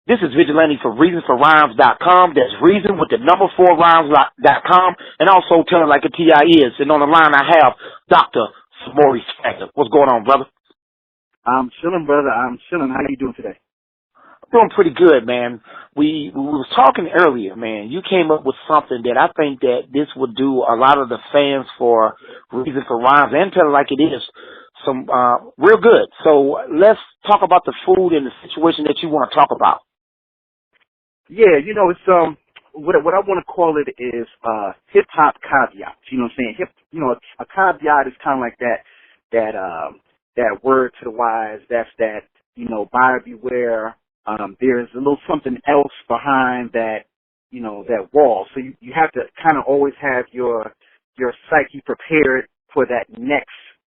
This is Vigilante for ReasonForRhymes.com. That's reason with the number 4rhymes.com. And also tell it like a T.I. is. And on the line I have Dr. Samori Swygert. What's going on, brother? I'm chilling, brother. I'm chilling. How you doing today? I'm doing pretty good, man. We was talking earlier, man. You came up with something that I think that this would do a lot of the fans for Reason for Rhymes and tell it like it is some real good. So let's talk about the food and the situation that you want to talk about. Yeah, it's what I want to call it is hip hop caveats. You know what I'm saying? A caveat is kind of like that word to the wise. That's that buyer beware. There's a little something else behind that that wall. So you have to kind of always have your psyche prepared for that next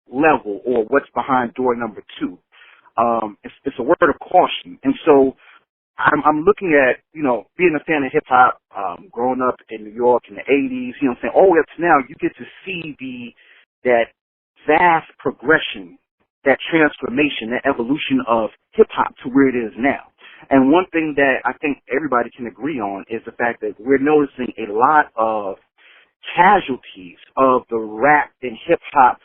level or what's behind door number 2. It's a word of caution, and so. I'm looking at, being a fan of hip hop, growing up in New York in the 80s, all the way up to now, you get to see that vast progression, that transformation, that evolution of hip hop to where it is now. And one thing that I think everybody can agree on is the fact that we're noticing a lot of casualties of the rap and hip hop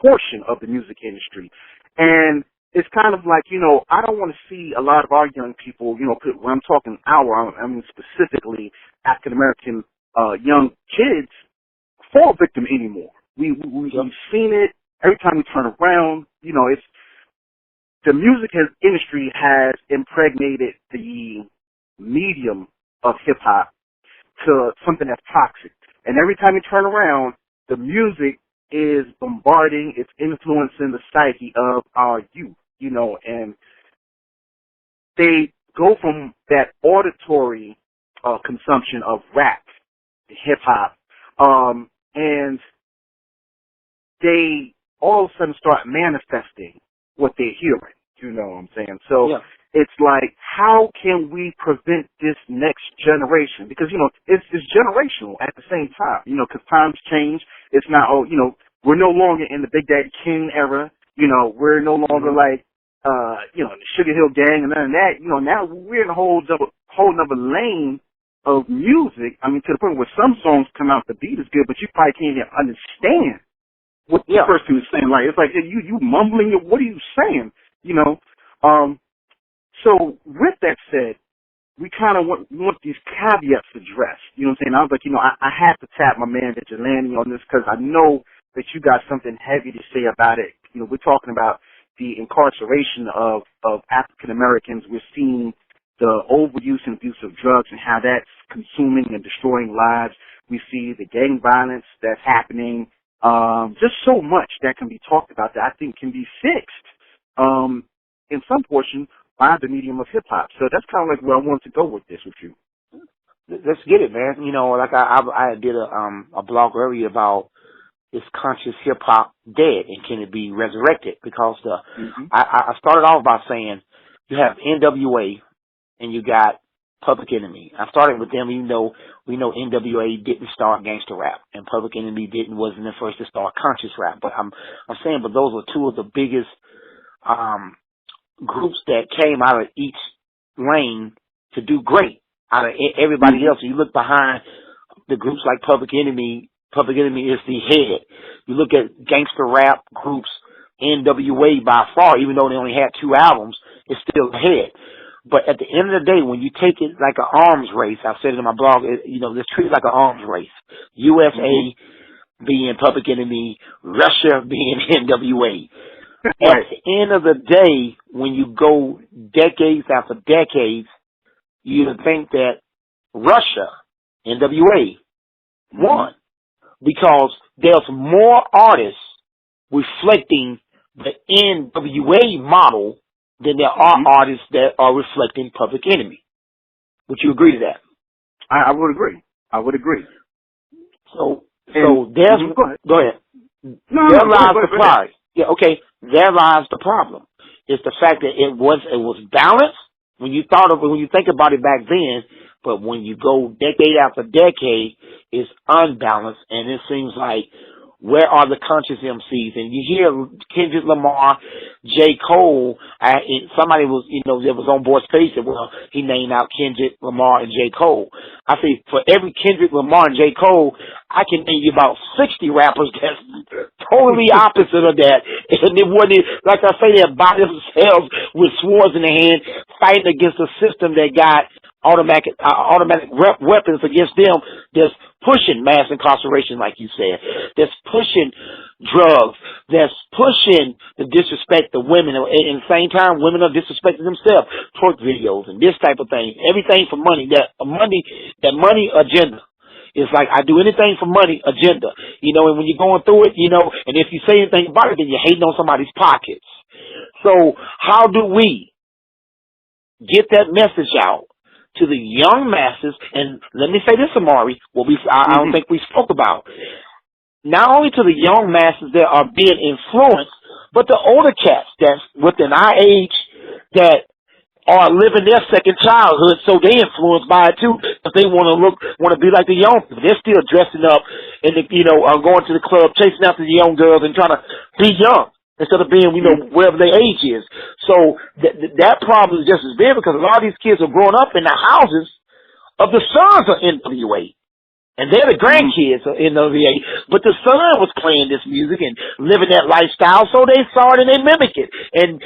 portion of the music industry. And it's kind of like, I don't want to see a lot of our young people, when I'm talking I mean specifically African-American young kids fall victim anymore. We've seen it every time we turn around. It's the music industry has impregnated the medium of hip-hop to something that's toxic. And every time you turn around, the music is bombarding, it's influencing the psyche of our youth, and they go from that auditory consumption of rap, hip hop, and they all of a sudden start manifesting what they're hearing. You know what I'm saying? So It's like, how can we prevent this next generation? Because, it's generational at the same time, because times change. It's not, we're no longer in the Big Daddy King era. We're no longer like, the Sugar Hill Gang and none of that. Now we're in a whole nother lane of music. I mean, to the point where some songs come out, the beat is good, but you probably can't even understand what the person is saying. Like, it's like, you mumbling, what are you saying? So with that said, we kind of want these caveats addressed. You know what I'm saying? I was like, I have to tap my man Vigilante on this because I know that you got something heavy to say about it. We're talking about the incarceration of African Americans. We're seeing the overuse and abuse of drugs and how that's consuming and destroying lives. We see the gang violence that's happening. Just so much that can be talked about that I think can be fixed in some portion by the medium of hip-hop. So that's kind of like where I wanted to go with this with you. Let's get it, man. Like I did a blog earlier about is conscious hip-hop dead and can it be resurrected? Because I started off by saying you have NWA and you got Public Enemy. I started with them even though we know NWA didn't start gangster rap and Public Enemy wasn't the first to start conscious rap. But I'm saying, but those were two of the biggest groups that came out of each lane to do great out of everybody else. You look behind the groups like Public Enemy is the head. You look at gangster rap groups, NWA by far, even though they only had 2 albums, it's still the head. But at the end of the day, when you take it like an arms race, I said it in my blog, let's treat it like an arms race. USA being Public Enemy, Russia being NWA. At the end of the day, when you go decades after decades, you would think that Russia, NWA, won. Because there's more artists reflecting the NWA model than there are artists that are reflecting Public Enemy. Would you agree to that? I would agree. I would agree. So there's go ahead. There lies the prize. Yeah, okay. There lies the problem. It's the fact that it was balanced when you think about it back then, but when you go decade after decade, it's unbalanced, and it seems like Where are the conscious MCs? And you hear Kendrick Lamar, J. Cole, somebody was, that was on board's page said, well, he named out Kendrick Lamar and J. Cole. I say, for every Kendrick Lamar and J. Cole, I can name you about 60 rappers that's totally opposite of that. And it wasn't, like I say, they're by themselves with swords in their hand, fighting against a system that got automatic weapons against them that's pushing mass incarceration, like you said, that's pushing drugs, that's pushing the disrespect of women, and at the same time, women are disrespecting themselves, twerk videos and this type of thing, everything for money. That money agenda is like, I do anything for money agenda, and when you're going through it, and if you say anything about it, then you're hating on somebody's pockets. So how do we get that message out to the young masses? And let me say this, Samori, I don't think we spoke about. Not only to the young masses that are being influenced, but the older cats that's within our age that are living their second childhood, so they influenced by it too. But they want to be like the young people. They're still dressing up and going to the club, chasing after the young girls and trying to be young instead of being, wherever their age is. So that problem is just as big because a lot of these kids are growing up in the houses of the sons of NWA. And they're the grandkids of NWA. But the son was playing this music and living that lifestyle, so they saw it and they mimic it. And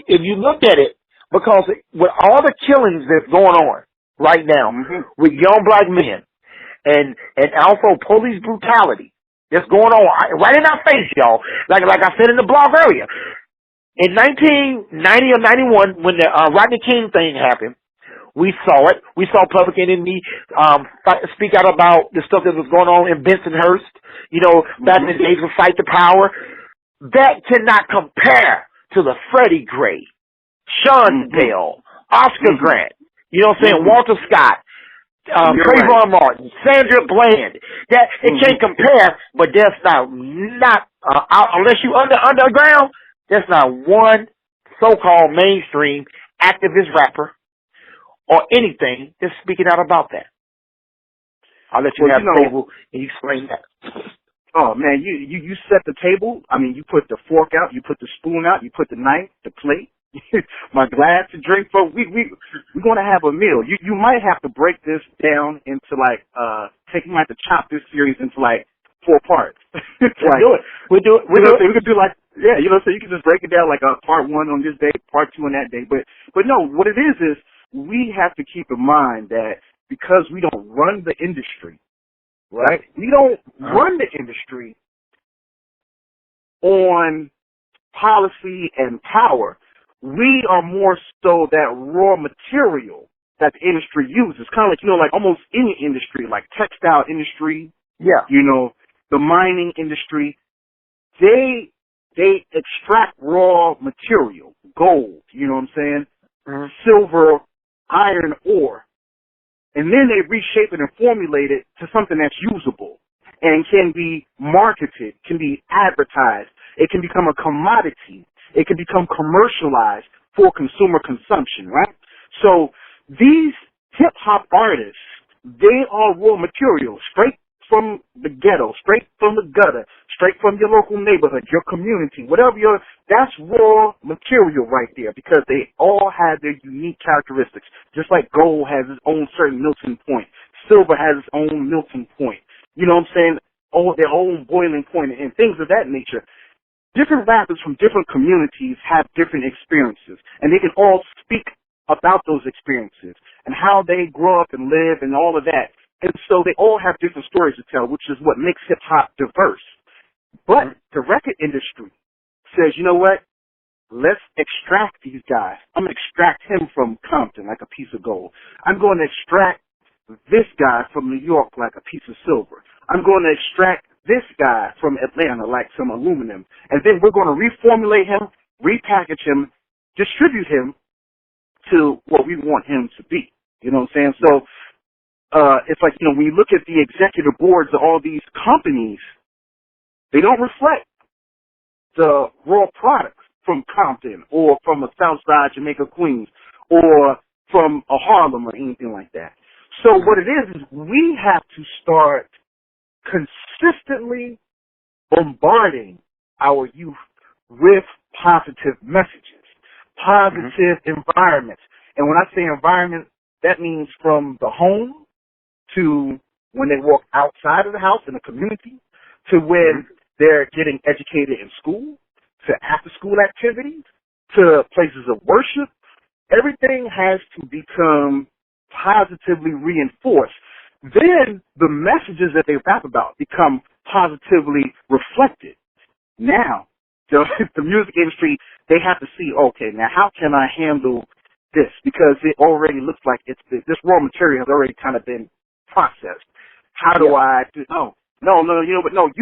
if you looked at it, because with all the killings that's going on right now with young black men and also police brutality that's going on right in our face, y'all. Like I said in the blog earlier, in 1990 or 91, when the Rodney King thing happened, we saw it. We saw Public Enemy speak out about the stuff that was going on in Bensonhurst. Back in the days of Fight the Power. That cannot compare to the Freddie Gray, Sean Dale, Oscar Grant, Walter Scott, Trayvon Martin, Sandra Bland. That it can't compare, but there's not unless you underground, there's not one so-called mainstream activist rapper or anything that's speaking out about that. I'll let you have the table and you explain that. Oh man, you set the table. I mean, you put the fork out, you put the spoon out, you put the knife, the plate, my glass to drink from. We're gonna have a meal. You might have to break this down into you might have to chop this series into 4 parts. We'll do it. We could do so you can just break it down part 1 on this day, part 2 on that day. But no, what it is we have to keep in mind that because we don't run the industry, right? We don't run the industry on policy and power. We are more so that raw material that the industry uses. Kind of like almost any industry, like textile industry, the mining industry. They extract raw material, gold, you know what I'm saying? Silver, iron ore. And then they reshape it and formulate it to something that's usable and can be marketed, can be advertised. It can become a commodity. It can become commercialized for consumer consumption, right? So these hip-hop artists, they are raw material, straight from the ghetto, straight from the gutter, straight from your local neighborhood, your community, that's raw material right there because they all have their unique characteristics. Just like gold has its own certain melting point, silver has its own melting point, you know what I'm saying? Their own boiling point and things of that nature. Different rappers from different communities have different experiences, and they can all speak about those experiences and how they grow up and live and all of that. And so they all have different stories to tell, which is what makes hip-hop diverse. But the record industry says, you know what? Let's extract these guys. I'm going to extract him from Compton like a piece of gold. I'm going to extract this guy from New York like a piece of silver. I'm going to extract this guy from Atlanta like some aluminum. And then we're going to reformulate him, repackage him, distribute him to what we want him to be. You know what I'm saying? So it's like, when you look at the executive boards of all these companies, they don't reflect the raw products from Compton or from a Southside Jamaica, Queens, or from a Harlem or anything like that. So what it is we have to start consistently bombarding our youth with positive messages, positive environments. And when I say environment, that means from the home to when they walk outside of the house in the community, to when they're getting educated in school, to after-school activities, to places of worship. Everything has to become positively reinforced. Then the messages that they rap about become positively reflected. Now, the music industry, they have to see, okay, now how can I handle this? Because it already looks like this raw material has already kind of been processed. How do I do? No, you know what? No,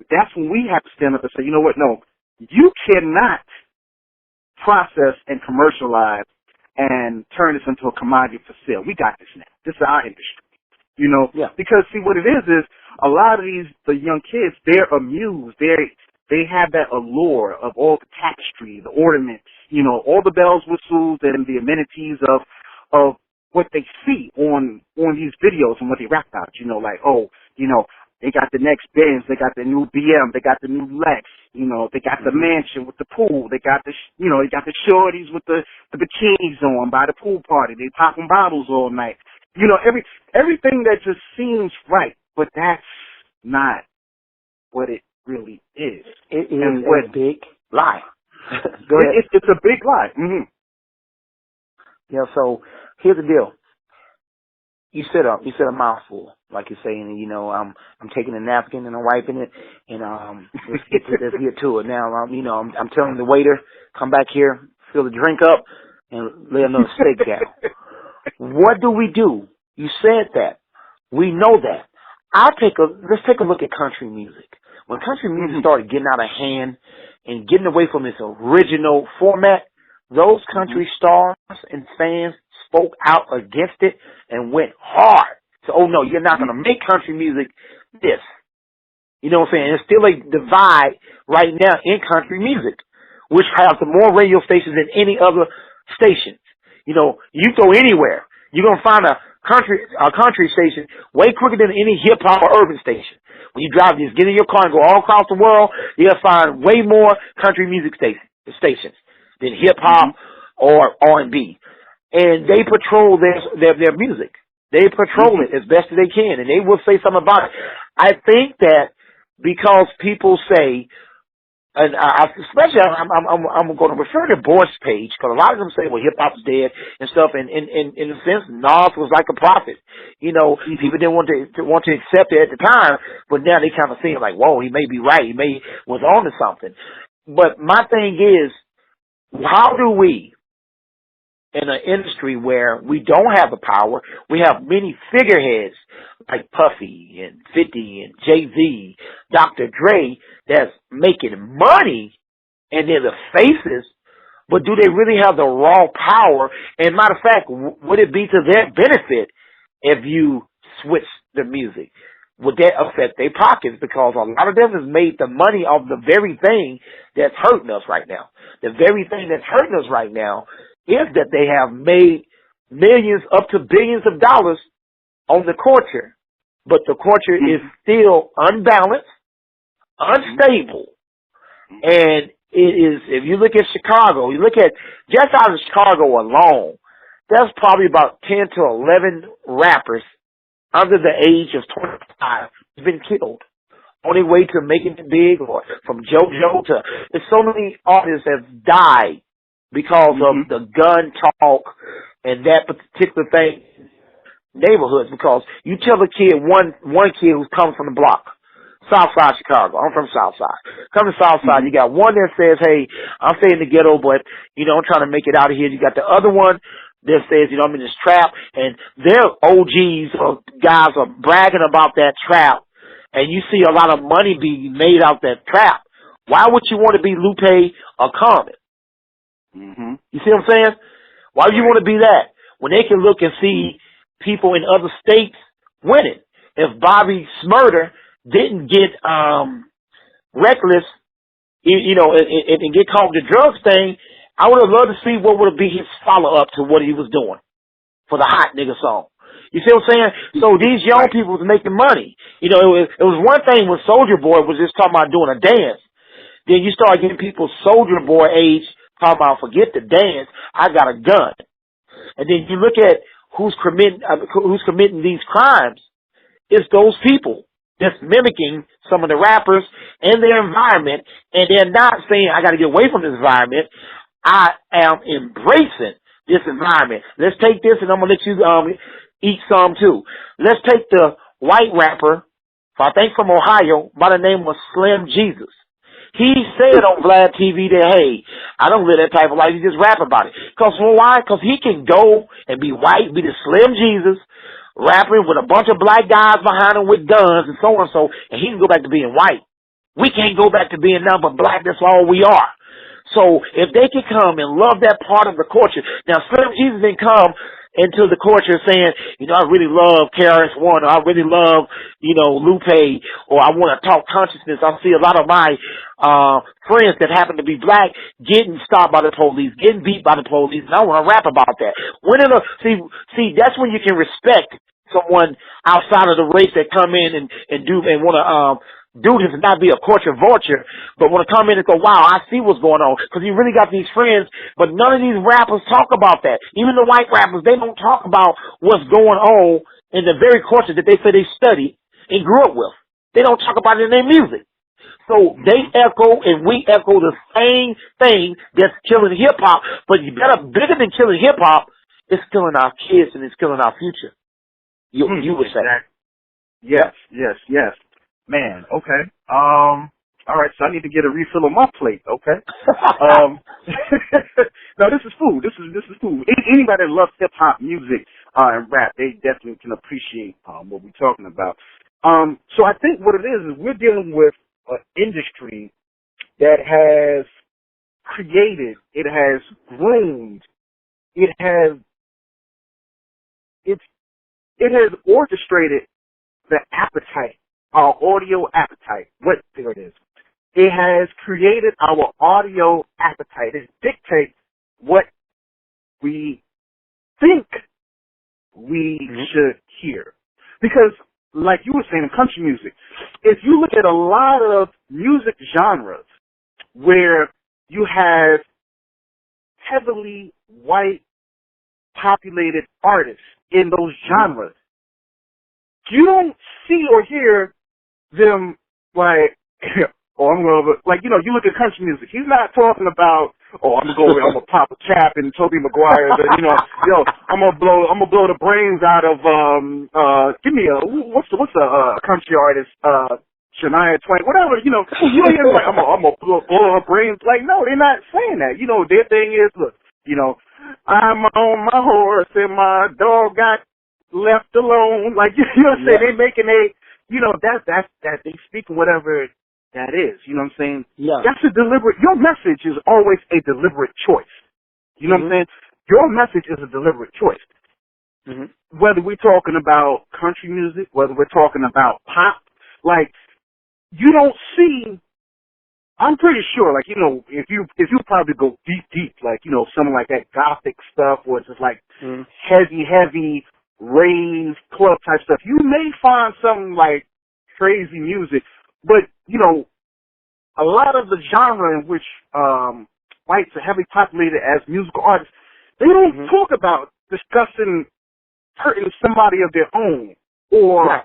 that's when we have to stand up and say, you know what? No, you cannot process and commercialize and turn this into a commodity for sale. We got this now. This is our industry. You know, because see what it is a lot of the young kids, they're amused. They have that allure of all the tapestry, the ornaments, you know, all the bells, whistles, and the amenities of what they see on these videos and what they rap about. You know, like, oh, you know, they got the next Benz, they got the new BM, they got the new Lex, you know, they got the mansion with the pool, they got they got the shorties with the bikinis on by the pool party, they popping bottles all night. You know, everything that just seems right, but that's not what it really is. It is a big lie. Go ahead. It's a big lie. Mm-hmm. Yeah. So here's the deal. You said a mouthful, like you're saying. You know, I'm taking a napkin and I'm wiping it, and let's get to it now. I'm telling the waiter, come back here, fill the drink up, and lay another steak down. What do? You said that. We know that. Let's take a look at country music. When country music started getting out of hand and getting away from its original format, those country stars and fans spoke out against it and went hard. So, oh no, you're not going to make country music this. You know what I'm saying? There's still a divide right now in country music, which has more radio stations than any other stations. You know, you go anywhere, you're going to find a country station way quicker than any hip-hop or urban station. When you drive, just get in your car and go all across the world, you'll find way more country music stations than hip-hop or R&B. And they patrol their music. They patrol it as best as they can, and they will say something about it. I think that because people say, and especially I'm going to refer to Boyd's page, because a lot of them say, well, hip hop's dead and stuff. And in a sense, Nas was like a prophet. You know, people didn't want to accept it at the time, but now they kind of see it like, whoa, he may be right. He may was on to something. But my thing is, how do we, in an industry where we don't have the power, we have many figureheads like Puffy and 50 and Jay-Z, Dr. Dre, that's making money, and they're the faces, but do they really have the raw power? And matter of fact, would it be to their benefit if you switch the music? Would that affect their pockets? Because a lot of them has made the money off the very thing that's hurting us right now. The very thing that's hurting us right now is that they have made millions up to billions of dollars on the culture, but the culture is still unbalanced, unstable, and it is, if you look at Chicago, you look at just out of Chicago alone, there's probably about 10 to 11 rappers under the age of 25 who've been killed on their way to making it big, or from JoJo to, there's so many artists have died because of the gun talk and that particular thing, neighborhoods. Because you tell a kid, one kid who's coming from the block, Southside Chicago, I'm from Southside, come to Southside, you got one that says, hey, I'm staying in the ghetto, but, you know, I'm trying to make it out of here. You got the other one that says, you know, I'm in this trap, and their OGs or guys are bragging about that trap, and you see a lot of money being made out that trap. Why would you want to be Lupe or Common? You see what I'm saying? Why would you want to be that when they can look and see people in other states winning? If Bobby Smurder didn't get reckless, you know, and get caught with the drugs thing, I would have loved to see what would be his follow up to what he was doing for the Hot Nigga song. You see what I'm saying? So these young people was making money. You know, it was one thing when Soulja Boy was just talking about doing a dance. Then you start getting people Soulja Boy age talking about forget the dance, I got a gun. And then you look at who's committing these crimes. It's those people that's mimicking some of the rappers and their environment, and they're not saying I got to get away from this environment. I am embracing this environment. Let's take this, and I'm gonna let you eat some too. Let's take the white rapper, I think from Ohio, by the name of Slim Jesus. He said on Vlad TV that, hey, I don't live that type of life. You just rap about it. Because why? Because he can go and be white, be the Slim Jesus, rapping with a bunch of black guys behind him with guns and so on and so, and he can go back to being white. We can't go back to being nothing but black. That's all we are. So if they can come and love that part of the culture. Now, Slim Jesus didn't come into the culture saying, you know, I really love KRS-One, or I really love, you know, Lupe, or I want to talk consciousness. I see a lot of my friends that happen to be black getting stopped by the police, getting beat by the police, and I want to rap about that. See, that's when you can respect someone outside of the race that come in and want to do this and not be a culture vulture, but want to come in and go, wow, I see what's going on. Because you really got these friends, but none of these rappers talk about that. Even the white rappers, they don't talk about what's going on in the very culture that they say they studied and grew up with. They don't talk about it in their music. So they echo and we echo the same thing that's killing hip-hop, but bigger than killing hip-hop, it's killing our kids and it's killing our future. You would say. Yes. Man, okay. All right, so I need to get a refill on my plate, okay? No, this is food. This is food. Anybody that loves hip-hop music and rap, they definitely can appreciate what we're talking about. So I think what it is we're dealing with an industry that has created, it has groomed, it has orchestrated the appetite, our audio appetite. What there it is. It has created our audio appetite. It dictates what we think we should hear. Because, like you were saying in country music, if you look at a lot of music genres where you have heavily white populated artists in those genres, you don't see or hear them like, I'm gonna, like, you know, you look at country music. He's not talking about, I'm gonna pop a cap and Tobey Maguire, you know, I'm gonna blow the brains out of, give me what's the country artist, Shania Twain, whatever, you know, like, I'm gonna blow her brains. Like, no, they're not saying that. You know, their thing is, look, you know, I'm on my horse and my dog got left alone. Like, you know what I'm saying? They making you know, that's they speaking whatever that is. You know what I'm saying? Yeah. That's your message is always a deliberate choice. You know what I'm saying? Your message is a deliberate choice. Whether we're talking about country music, whether we're talking about pop, like, you don't see, I'm pretty sure, like, you know, if you probably go deep, like, you know, something like that gothic stuff, or just like heavy rave club type stuff, you may find some like crazy music, but, you know, a lot of the genre in which whites are heavily populated as musical artists, they don't talk about discussing hurting somebody of their own or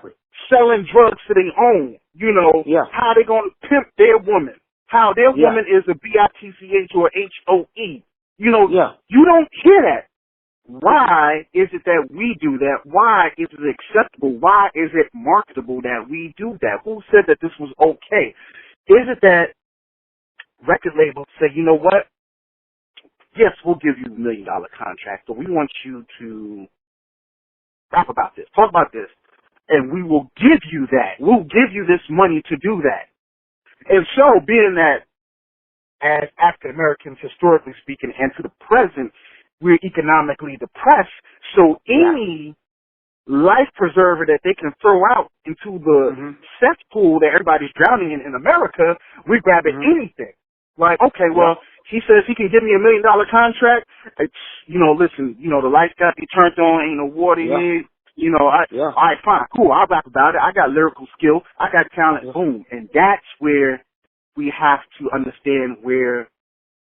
selling drugs to their own, you know, how they going to pimp their woman, how their woman is a B-I-T-C-H or H-O-E. You know, you don't hear that. Why is it that we do that? Why is it acceptable? Why is it marketable that we do that? Who said that this was okay? Is it that record labels say, you know what? Yes, we'll give you $1 million contract, but we want you to rap about this, talk about this, and we will give you that. We'll give you this money to do that. And so, being that as African Americans, historically speaking, and to the present, we're economically depressed, so any life preserver that they can throw out into the cesspool that everybody's drowning in America, we're grabbing anything. Like, okay, well, he says he can give me $1 million contract. It's, you know, listen, you know, the lights got to be turned on, ain't no water in it. All right, fine, cool. I'll rap about it. I got lyrical skill. I got talent. Boom. And that's where we have to understand where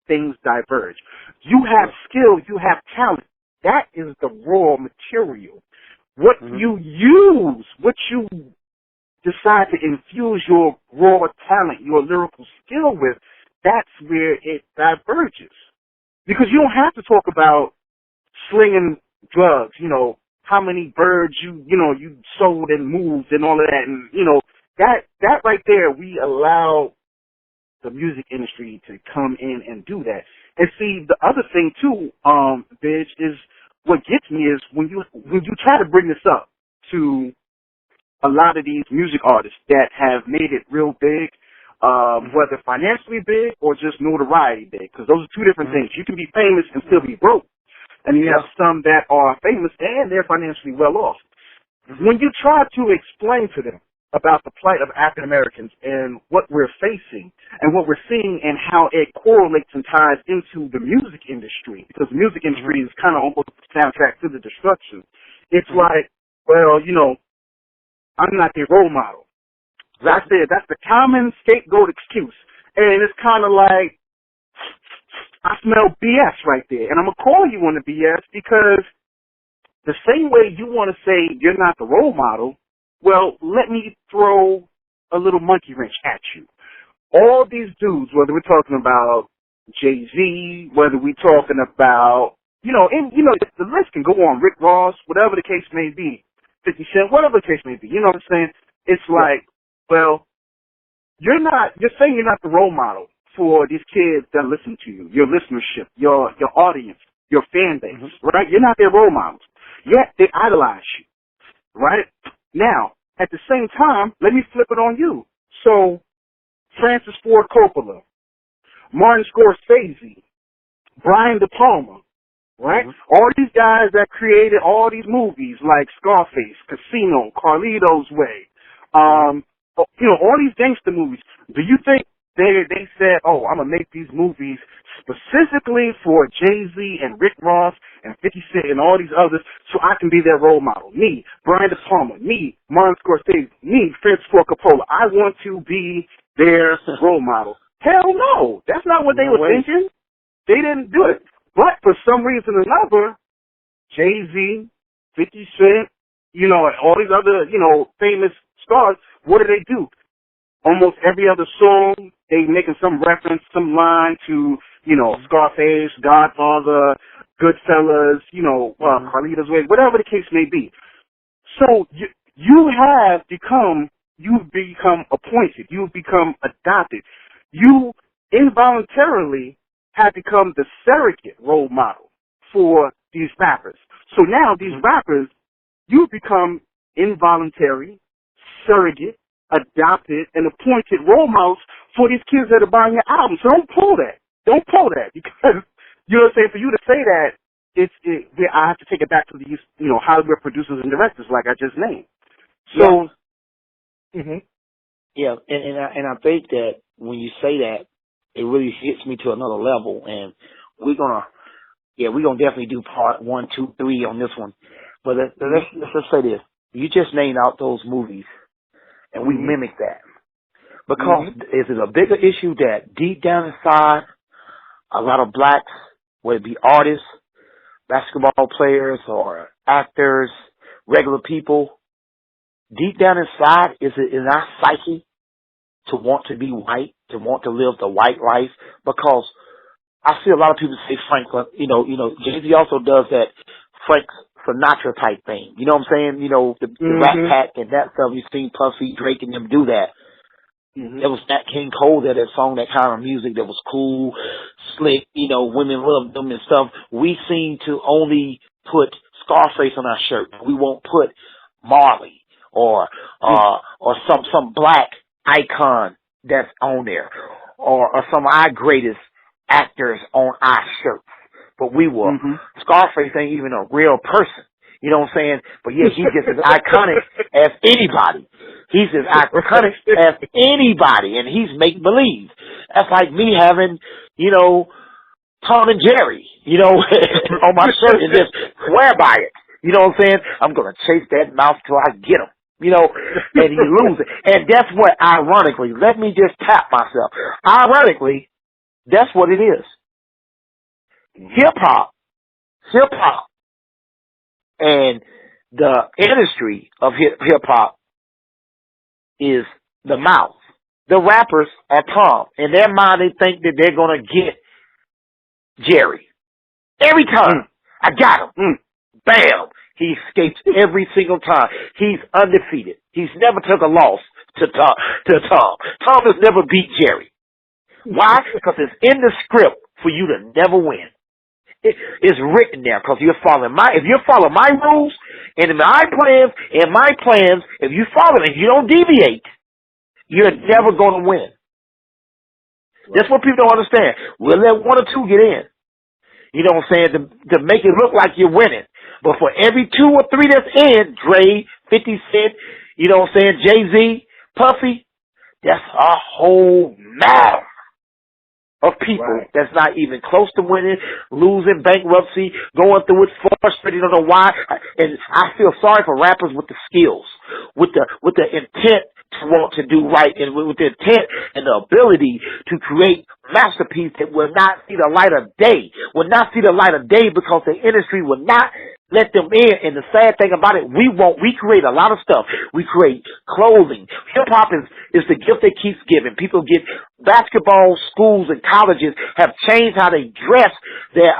things diverge. You have skill. You have talent. That is the raw material. What you use, what you decide to infuse your raw talent, your lyrical skill with, that's where it diverges. Because you don't have to talk about slinging drugs, how many birds you sold and moved and all of that. And, that right there, we allow the music industry to come in and do that. And see, the other thing too, Bidge, is what gets me is when you try to bring this up to a lot of these music artists that have made it real big, whether financially big or just notoriety big, because those are two different things. You can be famous and still be broke. And you have some that are famous and they're financially well off. When you try to explain to them about the plight of African Americans and what we're facing and what we're seeing and how it correlates and ties into the music industry, because the music industry is kind of almost a soundtrack to the destruction, it's like, well, I'm not their role model. That's the common scapegoat excuse. And it's kind of like, I smell BS right there. And I'm going to call you on the BS because the same way you want to say you're not the role model, well, let me throw a little monkey wrench at you. All these dudes, whether we're talking about Jay-Z, whether we're talking about, the list can go on, Rick Ross, whatever the case may be, 50 Cent, whatever the case may be, you know what I'm saying? It's like, well, you're saying you're not the role model for these kids that listen to you, your listenership, your audience, your fan base, right? You're not their role models. Yet they idolize you, right? Now, at the same time, let me flip it on you. So, Francis Ford Coppola, Martin Scorsese, Brian De Palma, right? All these guys that created all these movies like Scarface, Casino, Carlito's Way, all these gangster movies. Do you think they said, oh, I'm going to make these movies specifically for Jay-Z and Rick Ross and 50 Cent and all these others so I can be their role model? Me, Brian De Palma, me, Martin Scorsese, me, Francis Ford Coppola. I want to be their role model. Hell no. That's not what they were thinking. They didn't do it. But for some reason or another, Jay-Z, 50 Cent, all these other, famous stars, what do? Almost every other song, they making some reference, some line to, Scarface, Godfather, Goodfellas, Carlito's Way, whatever the case may be. So you've become appointed, you've become adopted. You involuntarily have become the surrogate role model for these rappers. So now these rappers, you've become involuntary, surrogate, adopted, and appointed role models for these kids that are buying your album. So don't pull that. Don't pull that, because, you know what I'm saying, for you to say that, I have to take it back to these, Hollywood producers and directors like I just named. So, yeah, and I think that when you say that, it really hits me to another level, and we're gonna definitely do part 1, 2, 3 on this one. But let's just say this: you just named out those movies, and we mimic that because is it a bigger issue that deep down inside, a lot of blacks, whether it be artists, basketball players, or actors, regular people, deep down inside, is it in our psyche to want to be white, to want to live the white life? Because I see a lot of people say Frank, Jay-Z also does that Frank Sinatra type thing. You know what I'm saying? The Rat Pack and that stuff. You've seen Puffy, Drake, and them do that. There was Nat King Cole that song that kind of music that was cool, slick, women loved them and stuff. We seem to only put Scarface on our shirt. We won't put Marley or some black icon that's on there, or some of our greatest actors on our shirts. But we will. Scarface ain't even a real person. You know what I'm saying? But yeah, he's just as iconic as anybody. He's as iconic as anybody, and he's make believe. That's like me having, Tom and Jerry, on my shirt and just swear by it. You know what I'm saying? I'm going to chase that mouse till I get him. You know, and you lose it. And that's what, ironically, let me just tap myself. Ironically, that's what it is. Hip-hop, and the industry of hip-hop is the mouth. The rappers are Tom. In their mind, they think that they're going to get Jerry. Every time. I got him. Bam. He escapes every single time. He's undefeated. He's never took a loss to Tom. Tom has never beat Jerry. Why? Because it's in the script for you to never win. It's written there because if you follow my rules and my plans, if you follow it, if you don't deviate, you're never going to win. Right. That's what people don't understand. We'll let one or two get in. You know what I'm saying? To make it look like you're winning. But for every 2 or 3 that's in, Dre, 50 Cent, you know what I'm saying, Jay-Z, Puffy, that's a whole mass of people that's not even close to winning, losing, bankruptcy, going through it, frustrated, don't know why. And I feel sorry for rappers with the skills, with the intent to want to do right, and with the intent and the ability to create masterpieces that will not see the light of day, because the industry will not let them in. And the sad thing about it, we create a lot of stuff. We create clothing. Hip-hop is the gift that keeps giving. People get basketball schools and colleges have changed how they dress, their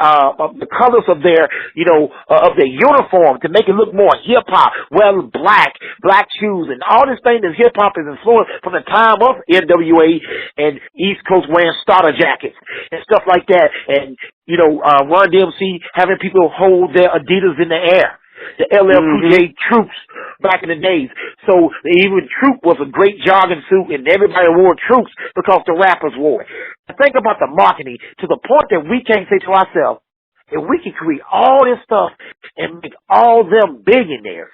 the colors of their uniform to make it look more hip-hop. Well, black shoes and all this thing that hip-hop is influenced from the time of NWA and East Coast wearing starter jackets and stuff like that. And Run DMC having people hold their Adidas in the air. The LL Cool J Troops back in the days. So even Troop was a great jogging suit, and everybody wore Troops because the rappers wore it. Think about the marketing to the point that we can't say to ourselves, if we can create all this stuff and make all them billionaires,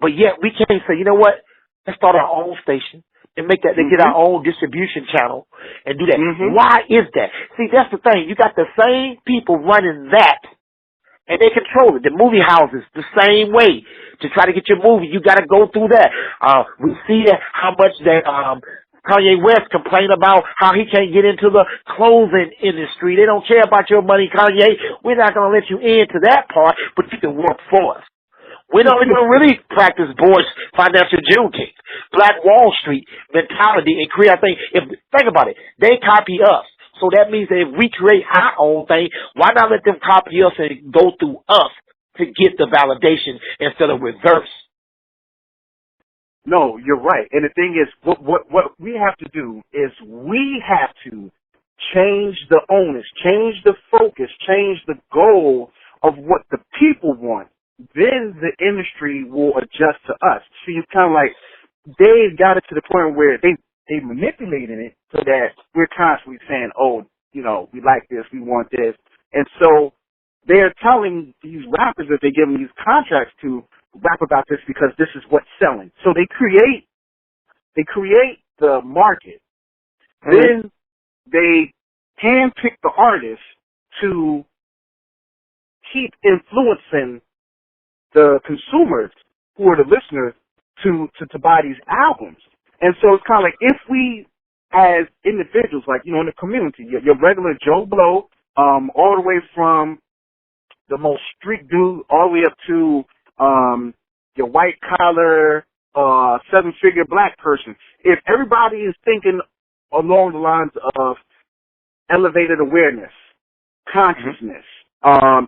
but yet we can't say, you know what, let's start our own station and make that, they get our own distribution channel and do that. Why is that? See, that's the thing. You got the same people running that, and they control it. The movie houses, the same way. To try to get your movie, you got to go through that. We see how much that Kanye West complained about how he can't get into the clothing industry. They don't care about your money, Kanye. We're not going to let you into that part, but you can work for us. We're not going to really practice Boyd's financial Juneteenth, Black Wall Street mentality, and create. Think about it. They copy us. So that means that if we create our own thing, why not let them copy us and go through us to get the validation instead of reverse? No, you're right. And the thing is, what we have to do is we have to change the onus, change the focus, change the goal of what the people want. Then the industry will adjust to us. See, it's kind of like they've got it to the point where they manipulated it so that we're constantly saying, oh, we like this, we want this. And so they're telling these rappers that they give them these contracts to rap about this because this is what's selling. So they create the market. Then they handpick the artists to keep influencing the consumers who are the listeners to buy these albums. And so it's kind of like if we, as individuals, like, in the community, your regular Joe Blow, all the way from the most street dude all the way up to your white collar, 7-figure black person. If everybody is thinking along the lines of elevated awareness, consciousness,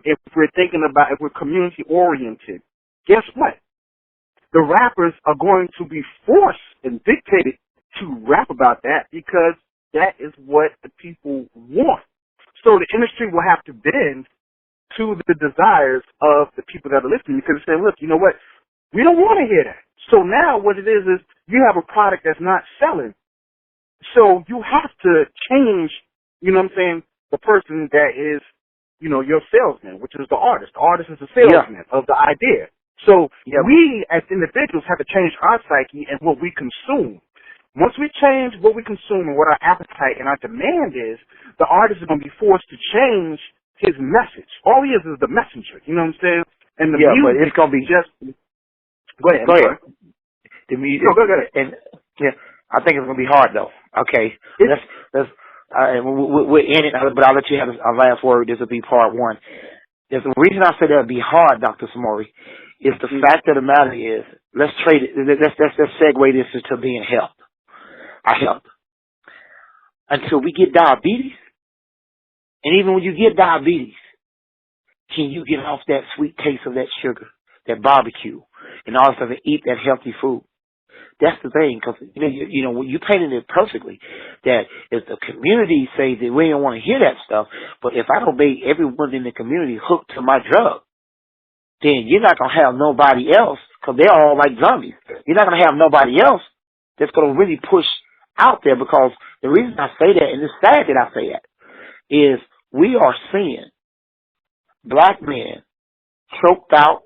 if we're community oriented, guess what? The rappers are going to be forced and dictated to rap about that because that is what the people want. So the industry will have to bend to the desires of the people that are listening because they're saying, look, you know what? We don't want to hear that. So now what it is you have a product that's not selling. So you have to change, the person that is, your salesman, which is the artist. The artist is the salesman of the idea. So we as individuals have to change our psyche and what we consume. Once we change what we consume and what our appetite and our demand is, the artist is going to be forced to change his message. All he is the messenger. You know what I'm saying? And the music, but it's gonna be just. Go ahead. Go ahead. The music, go ahead. and I think it's gonna be hard though. Okay, let's we're in it, but I'll let you have a last word. This will be part one. There's a reason I said that would be hard, Dr. Samori, is the fact of the matter is, let's trade it. Let's segue this into being health. Our health. Until we get diabetes, and even when you get diabetes, can you get off that sweet taste of that sugar, that barbecue, and all stuff, and eat that healthy food? That's the thing, because you know you painted it perfectly. That if the community say that we don't want to hear that stuff, but if I don't make everyone in the community hooked to my drug, then you're not gonna have nobody else, because they're all like zombies. You're not gonna have nobody else that's gonna really push out there. Because the reason I say that, and it's sad that I say that, is we are seeing black men choked out,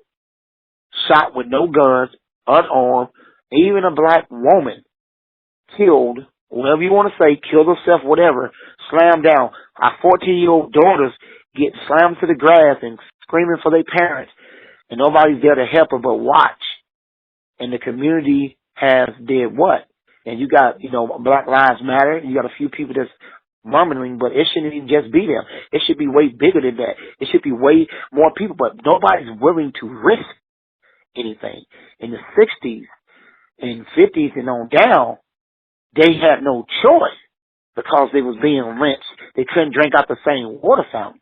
shot with no guns, unarmed. Even a black woman killed, whatever you want to say, killed herself, whatever, slammed down. Our 14-year-old daughters get slammed to the grass and screaming for their parents, and nobody's there to help her but watch. And the community has did what? And you got, Black Lives Matter. You got a few people that's murmuring, but it shouldn't even just be them. It should be way bigger than that. It should be way more people, but nobody's willing to risk anything. In the 60s, in 50s and on down, they had no choice because they was being lynched. They couldn't drink out the same water fountain.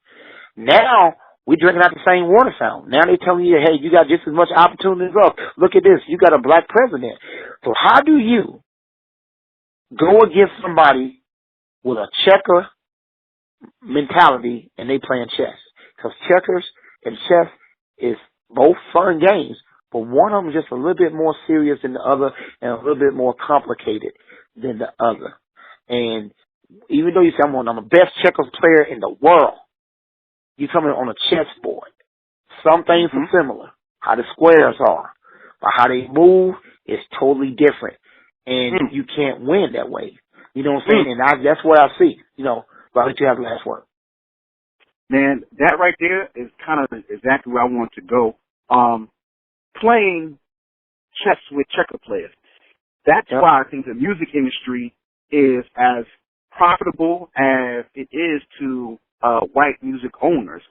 Now, we're drinking out the same water fountain. Now they're telling you, hey, you got just as much opportunity as us. Look at this. You got a black president. So how do you go against somebody with a checker mentality and they playing chess? Because checkers and chess is both fun games, but one of them is just a little bit more serious than the other and a little bit more complicated than the other. And even though you say I'm the best checkers player in the world, you come in on a chessboard. Some things are similar. How the squares are, but how they move is totally different. And you can't win that way. You know what I'm saying? And that's what I see. But I'll let you have the last word. Man, that right there is kind of exactly where I want to go. Playing chess with checker players. That's why I think the music industry is as profitable as it is to white music owners,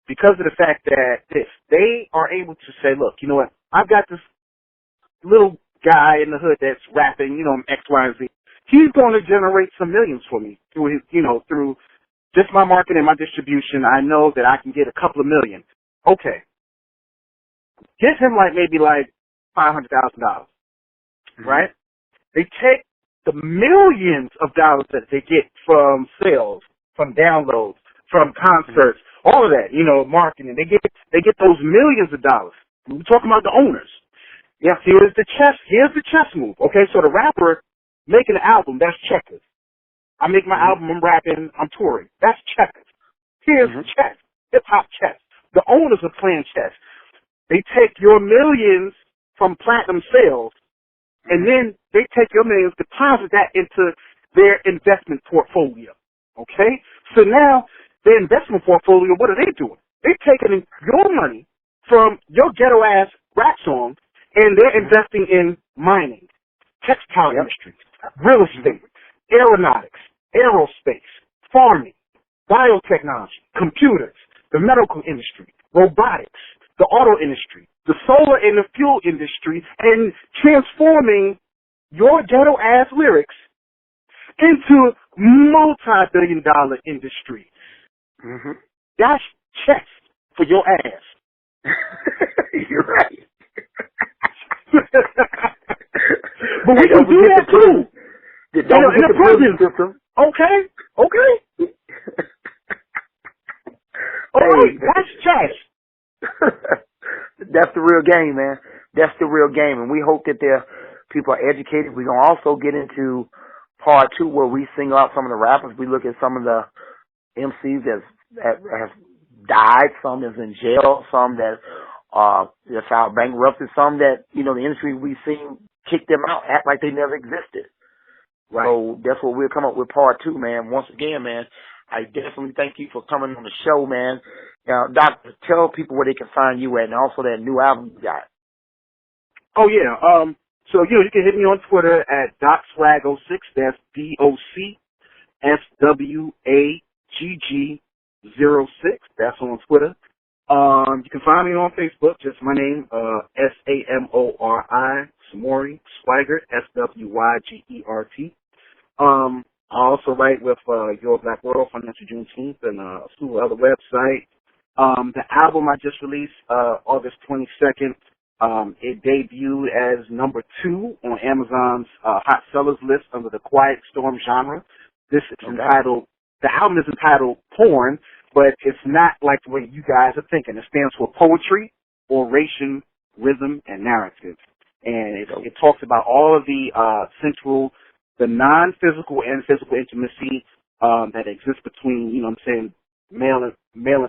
because of the fact that they are able to say, look, you know what, I've got this little guy in the hood that's rapping, X, Y, and Z. He's going to generate some millions for me through his, through just my marketing, my distribution. I know that I can get a couple of million. Okay. Give him maybe $500,000, right? They take the millions of dollars that they get from sales, from downloads, from concerts, all of that, marketing. They get those millions of dollars. We're talking about the owners. Yeah, here's the chess move. Okay, so the rapper making an album, that's checkers. I make my album, I'm rapping, I'm touring. That's checkers. Here's chess, hip-hop chess. The owners are playing chess. They take your millions from platinum sales, and then they take your millions, deposit that into their investment portfolio. Okay? So now, their investment portfolio, what are they doing? They're taking your money from your ghetto-ass rap songs, and they're investing in mining, textile industry, real estate, aeronautics, aerospace, farming, biotechnology, computers, the medical industry, robotics, the auto industry, the solar and the fuel industry, and transforming your ghetto-ass lyrics into multi-billion-dollar industry. That's chess for your ass. You're right. But we can do that too. In the prison system. Okay. All right, that's chess. That's the real game, man. That's the real game, and we hope that people are educated. We're gonna also get into part 2 where we sing out some of the rappers. We look at some of the MCs that have died, some that's in jail, some that that's out bankrupted, some that the industry we've seen kick them out, act like they never existed. Right. So that's what we'll come up with part 2, man. Once again, man, I definitely thank you for coming on the show, man. Now, Doctor, tell people where they can find you at, and also that new album you got. Oh yeah. So you can hit me on Twitter at DocSwag06. That's DocSwagg06. That's on Twitter. You can find me on Facebook. Just my name, Samori, Samori Swygert, Swygert. I also write with Your Black World, Financial Juneteenth, and a slew of other websites. The album I just released August 22nd. It debuted as number 2 on Amazon's Hot Sellers list under the Quiet Storm genre. This is entitled. The album is entitled Porn, but it's not like the way you guys are thinking. It stands for Poetry, Oration, Rhythm, and Narrative. And it talks about all of the the non-physical and physical intimacy that exists between, you know what I'm saying, male and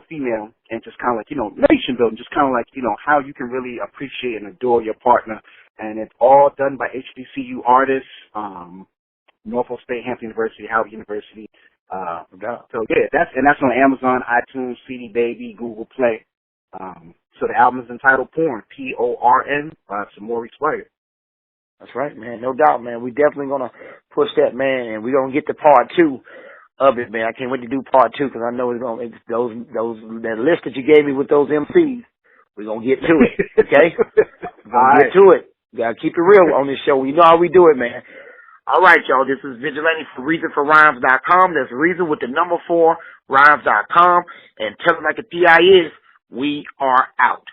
female, and just kind of like, nation building, just kind of like, how you can really appreciate and adore your partner. And it's all done by HBCU artists, Norfolk State, Hampton University, Howard University. So yeah, that's on Amazon, iTunes, CD Baby, Google Play. So the album is entitled Porn, Porn, by Samori Swygert. That's right, man. No doubt, man. We definitely gonna push that, man, and we're gonna get to part 2 of it, man. I can't wait to do part 2 because I know it's gonna that list that you gave me with those MCs. We're gonna get to it, okay? We're gonna get to it. You gotta keep it real on this show. You know how we do it, man. All right, y'all. This is Vigilante for ReasonForRhymes.com. That's Reason with the number 4, Rhymes.com. And tell them like the TI is, we are out.